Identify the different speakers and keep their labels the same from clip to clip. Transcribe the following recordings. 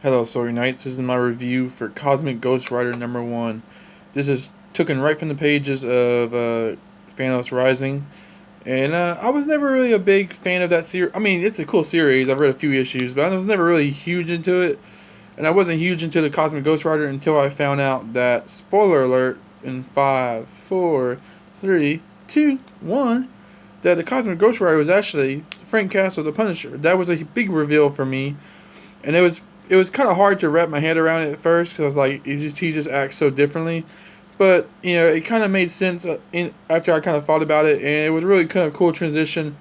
Speaker 1: Hello, Sorry Knights. This is my review for Cosmic Ghost Rider #1. This is taken right from the pages of Phanos Rising, and I was never really a big fan of that series. I mean, it's a cool series. I've read a few issues, but I was never really huge into it, and I wasn't huge into the Cosmic Ghost Rider until I found out that, spoiler alert, in 5, 4, 3, 2, 1, that the Cosmic Ghost Rider was actually Frank Castle, the Punisher. That was a big reveal for me, and it was kind of hard to wrap my head around it at first because I was like, he just acts so differently. But it kind of made sense after I kind of thought about it, and it was really kind of cool transition.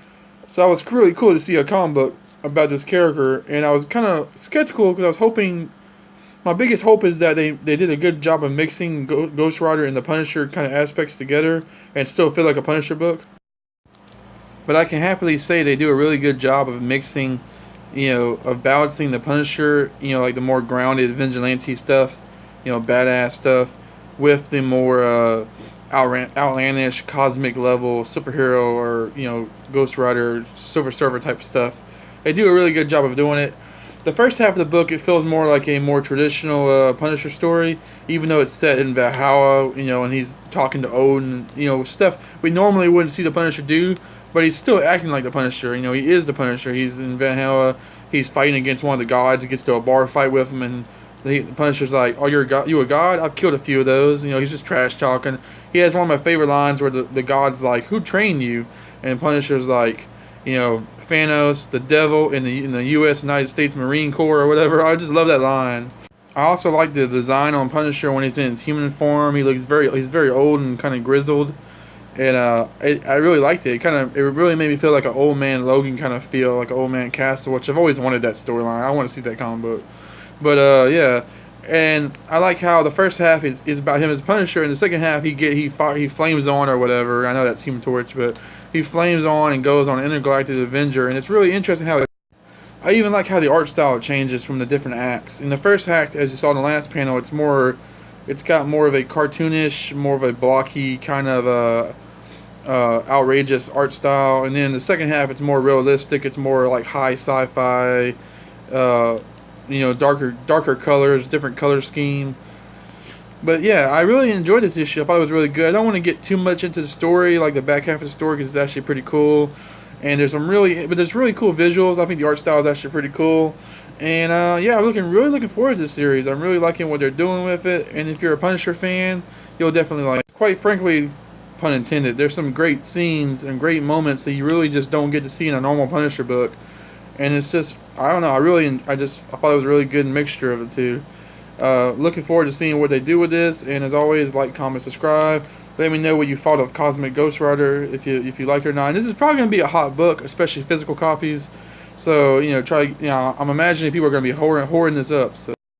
Speaker 1: So it was really cool to see a comic book about this character, and I was kind of skeptical because I was hoping. My biggest hope is that they did a good job of mixing Ghost Rider and the Punisher kind of aspects together and still feel like a Punisher book. But I can happily say they do a really good job of mixing, of balancing the Punisher, like the more grounded vigilante stuff, badass stuff, with the more outlandish, cosmic level superhero or, Ghost Rider, Silver Surfer type stuff. They do a really good job of doing it. The first half of the book, it feels more like a more traditional Punisher story, even though it's set in Valhalla, and he's talking to Odin, stuff we normally wouldn't see the Punisher do, but he's still acting like the Punisher. He is the Punisher. He's in Valhalla. He's fighting against one of the gods. He gets to a bar fight with him, and the Punisher's like, "Oh, you a god? I've killed a few of those." He's just trash talking. He has one of my favorite lines where the god's like, "Who trained you?" And Punisher's like, Thanos, the devil in the U.S. United States Marine Corps or whatever. I just love that line. I also like the design on Punisher when he's in his human form. He's very old and kind of grizzled, and I really liked it. It really made me feel like an old man Logan kind of feel, like an old man Castle, which I've always wanted that storyline. I want to see that comic book, but yeah. And I like how the first half is about him as Punisher, and the second half he flames on or whatever. I know that's Human Torch, but he flames on and goes on Intergalactic Avenger, and it's really interesting how I even like how the art style changes from the different acts. In the first act, as you saw in the last panel, it's got more of a cartoonish, more of a blocky kind of outrageous art style, and then the second half it's more realistic. It's more like high sci-fi. Darker colors, different color scheme. But yeah, I really enjoyed this issue. I thought it was really good. I don't want to get too much into the story, like the back half of the story, because it's actually pretty cool. And there's really cool visuals. I think the art style is actually pretty cool. And yeah, I'm really looking forward to this series. I'm really liking what they're doing with it. And if you're a Punisher fan, you'll definitely like it. Quite frankly, pun intended, there's some great scenes and great moments that you really just don't get to see in a normal Punisher book. And it's just, I don't know, I thought it was a really good mixture of the two. Looking forward to seeing what they do with this, and as always, like, comment, subscribe. Let me know what you thought of Cosmic Ghost Rider, if you liked it or not. And this is probably going to be a hot book, especially physical copies. So, I'm imagining people are going to be whoring this up. So.